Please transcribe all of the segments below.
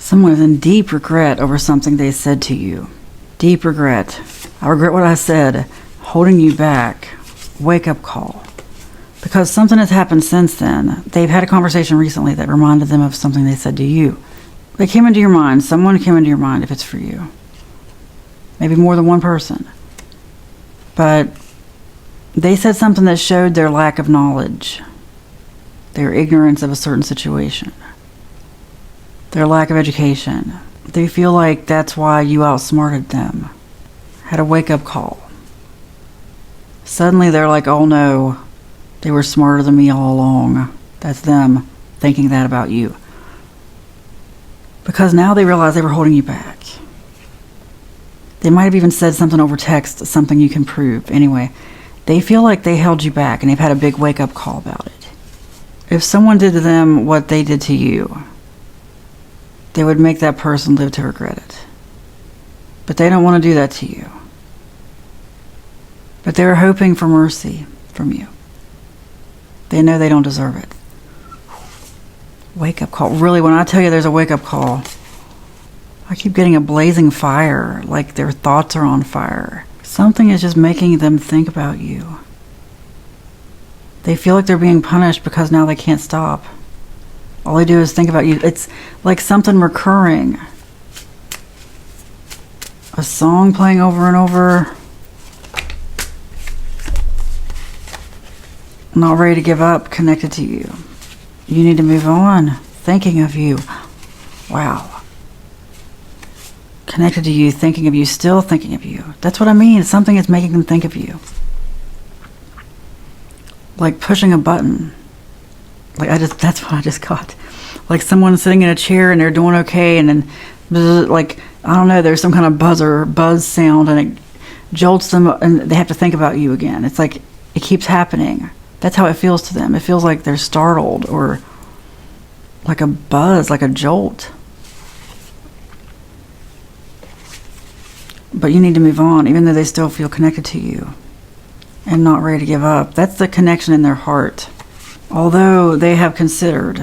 Someone is in deep regret over something they said to you. Deep regret. I regret what I said. Holding you back. Wake up call. Because something has happened since then. They've had a conversation recently that reminded them of something they said to you. They came into your mind. Someone came into your mind if it's for you. Maybe more than one person. But they said something that showed their lack of knowledge. Their ignorance of a certain situation. Their lack of education. They feel like that's why you outsmarted them. Had a wake-up call. Suddenly they're like, oh no, they were smarter than me all along. That's them thinking that about you. Because now they realize they were holding you back. They might have even said something over text, something you can prove. Anyway, they feel like they held you back and they've had a big wake-up call about it. If someone did to them what they did to you, they would make that person live to regret it. But they don't want to do that to you. But they're hoping for mercy from you. They know they don't deserve it. Wake-up call. Really, when I tell you there's a wake-up call, I keep getting a blazing fire, like their thoughts are on fire. Something is just making them think about you. They feel like they're being punished because now they can't stop. All they do is think about you. It's like something recurring. A song playing over and over. Not ready to give up, connected to you. You need to move on, thinking of you. Wow. Connected to you, thinking of you, still thinking of you. That's what I mean. Something is making them think of you. Like pushing a button. That's what I just got. Like someone sitting in a chair and they're doing okay, and then like, I don't know, there's some kind of buzz sound, and it jolts them and they have to think about you again. It's like it keeps happening. That's how it feels to them. It feels like they're startled, or like a buzz, like a jolt. But you need to move on, even though they still feel connected to you and not ready to give up. That's the connection in their heart. Although they have considered,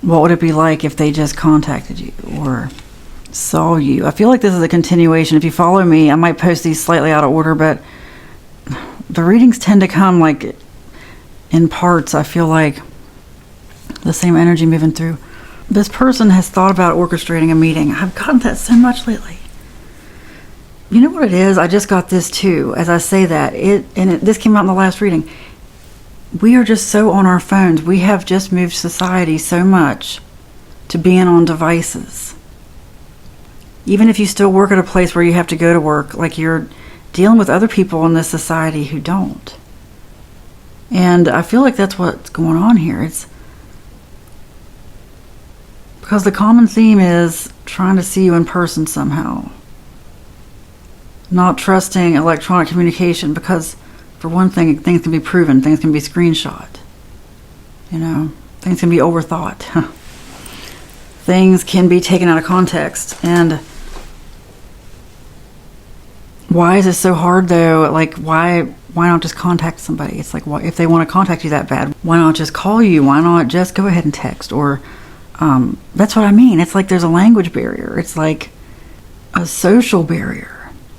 what would it be like if they just contacted you or saw you? I feel like this is a continuation. If you follow me, I might post these slightly out of order, but the readings tend to come like in parts. I feel like the same energy moving through. This person has thought about orchestrating a meeting. I've gotten that so much lately. You know what it is? I just got this too. As I say that, this came out in the last reading. We are just so on our phones. We have just moved society so much to being on devices. Even if you still work at a place where you have to go to work, like you're dealing with other people in this society who don't. And I feel like that's what's going on here. It's because the common theme is trying to see you in person somehow. Not trusting electronic communication because, for one thing, things can be proven, things can be screenshot. You know, things can be overthought. Things can be taken out of context. And why is it so hard though? Like, why not just contact somebody? It's like, if they want to contact you that bad, why not just call you? Why not just go ahead and text? Or that's what I mean. It's like there's a language barrier. It's like a social barrier.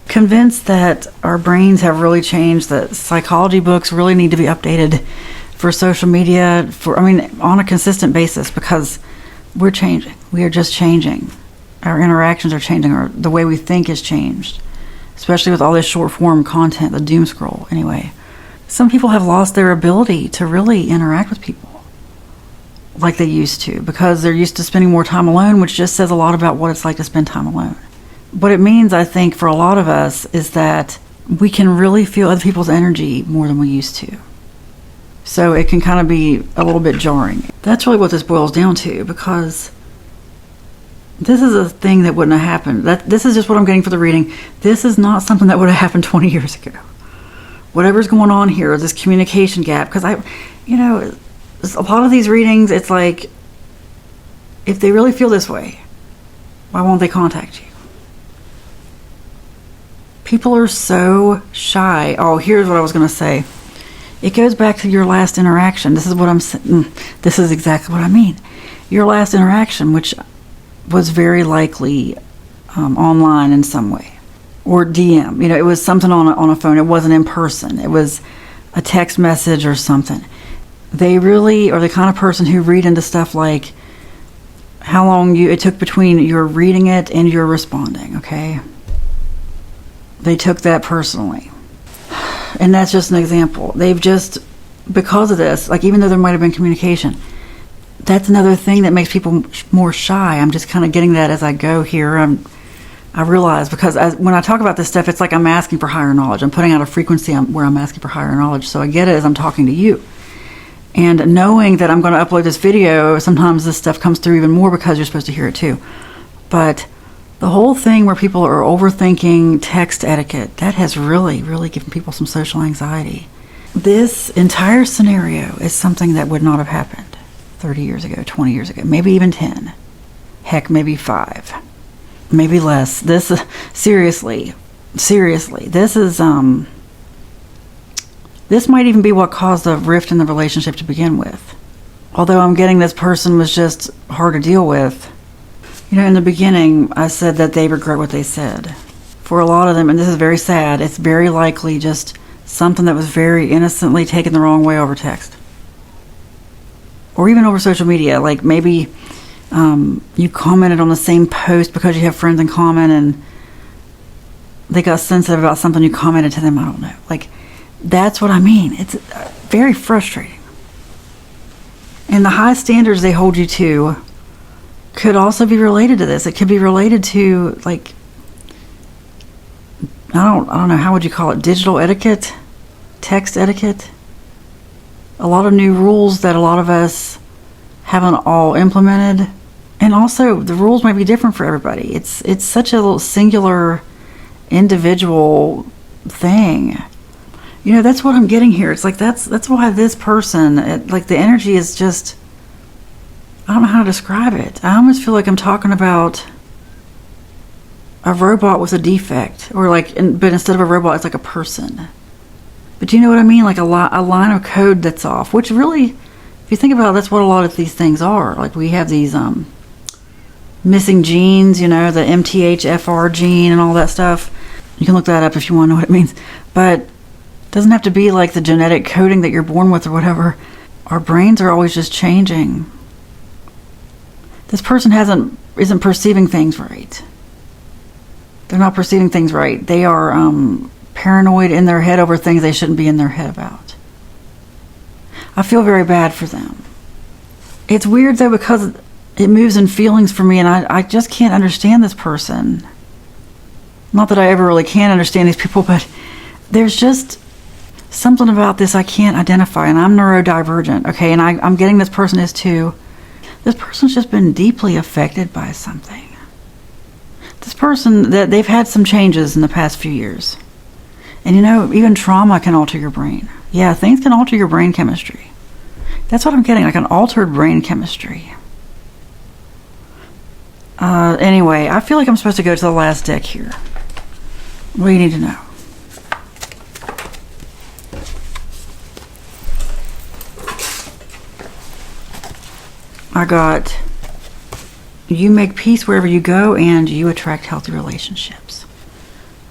Convinced that our brains have really changed, that psychology books really need to be updated for social media, on a consistent basis, because we're changing. We are just changing. Our interactions are changing. The way we think is changed. Especially with all this short form content, the doom scroll. Anyway, some people have lost their ability to really interact with people like they used to, because they're used to spending more time alone, which just says a lot about what it's like to spend time alone. What it means, I think, for a lot of us is that we can really feel other people's energy more than we used to. So it can kind of be a little bit jarring. That's really what this boils down to, because this is a thing that wouldn't have happened. This is just what I'm getting for the reading. This is not something that would have happened 20 years ago. Whatever's going on here, this communication gap, because a lot of these readings, it's like, if they really feel this way, why won't they contact you? People are so shy. Oh, here's what I was going to say. It goes back to your last interaction. This is what I'm saying. This is exactly what I mean. Your last interaction, which was very likely online in some way, or DM. It was something on a phone. It wasn't in person. It was a text message or something. They really are the kind of person who read into stuff like how long it took between your reading it and your responding, okay? They took that personally. And that's just an example. They've just, because of this, like even though there might have been communication, that's another thing that makes people more shy. I'm just kind of getting that as I go here. I realize, because when I talk about this stuff, it's like I'm asking for higher knowledge. I'm putting out a frequency where I'm asking for higher knowledge. So I get it as I'm talking to you. And knowing that I'm going to upload this video, sometimes this stuff comes through even more because you're supposed to hear it too. But the whole thing where people are overthinking text etiquette, that has really, really given people some social anxiety. This entire scenario is something that would not have happened 30 years ago, 20 years ago, maybe even 10. Heck, maybe 5. Maybe less. This, seriously, this is, this might even be what caused the rift in the relationship to begin with. Although I'm getting this person was just hard to deal with. In the beginning, I said that they regret what they said. For a lot of them, and this is very sad, it's very likely just something that was very innocently taken the wrong way over text. Or even over social media. Like maybe you commented on the same post because you have friends in common and they got sensitive about something you commented to them. I don't know. Like, that's what I mean. It's very frustrating. And the high standards they hold you to could also be related to this. It could be related to, like, I don't know, how would you call it? Digital etiquette? Text etiquette? A lot of new rules that a lot of us haven't all implemented. And also, the rules might be different for everybody. It's such a little singular, individual thing. That's what I'm getting here. It's like that's why this person, like the energy is just, I don't know how to describe it. I almost feel like I'm talking about a robot with a defect, or but instead of a robot, it's like a person. But do you know what I mean? Like a line of code that's off, which really, if you think about it, that's what a lot of these things are. Like we have these missing genes, the MTHFR gene and all that stuff. You can look that up if you want to know what it means. But doesn't have to be like the genetic coding that you're born with or whatever. Our brains are always just changing. This person isn't perceiving things right. They're not perceiving things right. They are paranoid in their head over things they shouldn't be in their head about. I feel very bad for them. It's weird though, because it moves in feelings for me, and I just can't understand this person. Not that I ever really can understand these people, but there's just something about this I can't identify, and I'm neurodivergent, okay, and I'm getting this person is too. This person's just been deeply affected by something. This person, that they've had some changes in the past few years. And even trauma can alter your brain. Yeah, things can alter your brain chemistry. That's what I'm getting, like an altered brain chemistry. Anyway, I feel like I'm supposed to go to the last deck here. What do you need to know? I got, you make peace wherever you go and you attract healthy relationships.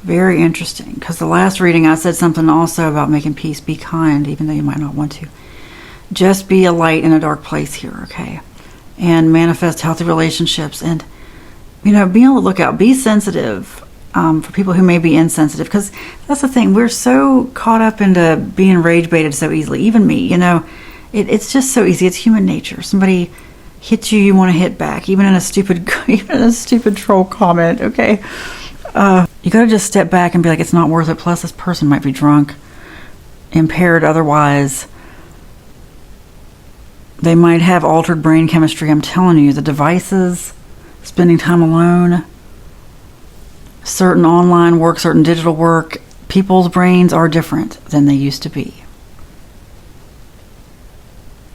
Very interesting, because the last reading I said something also about making peace. Be kind, even though you might not want to. Just be a light in a dark place here, okay? And manifest healthy relationships. And, be on the lookout. Be sensitive for people who may be insensitive, because that's the thing. We're so caught up into being rage baited so easily. Even me, it's just so easy. It's human nature. Somebody hits you, you want to hit back, even in a stupid troll comment, okay? You gotta just step back and be like, it's not worth it. Plus, this person might be drunk, impaired otherwise. They might have altered brain chemistry. I'm telling you, the devices, spending time alone, certain online work, certain digital work, people's brains are different than they used to be.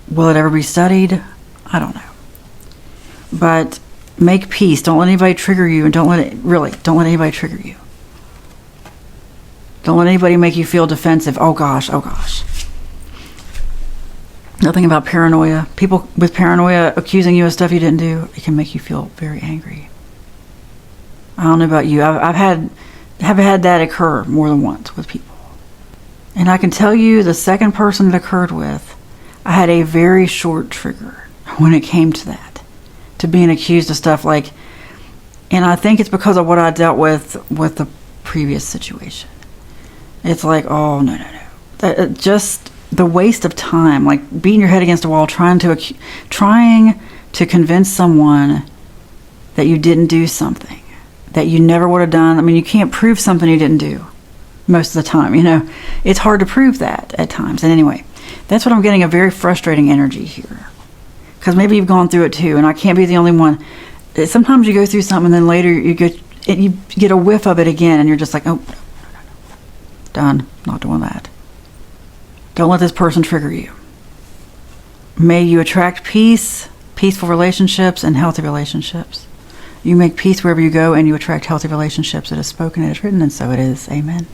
Will it ever be studied? I don't know. But make peace. Don't let anybody trigger you, and don't let anybody trigger you. Don't let anybody make you feel defensive. Oh gosh. Nothing about paranoia. People with paranoia accusing you of stuff you didn't do, it can make you feel very angry. I don't know about you. I've had that occur more than once with people. And I can tell you, the second person it occurred with, I had a very short trigger when it came to that, to being accused of stuff like, and I think it's because of what I dealt with the previous situation. It's like, oh, no. Just the waste of time, like beating your head against a wall, trying to convince someone that you didn't do something that you never would have done. I mean, you can't prove something you didn't do most of the time. It's hard to prove that at times. And anyway, that's what I'm getting, a very frustrating energy here, because maybe you've gone through it too, and I can't be the only one. Sometimes you go through something, and then later you get a whiff of it again, and you're just like, oh, no. Done. Not doing that. Don't let this person trigger you. May you attract peace, peaceful relationships, and healthy relationships. You make peace wherever you go, and you attract healthy relationships. It is spoken, it is written, and so it is. Amen.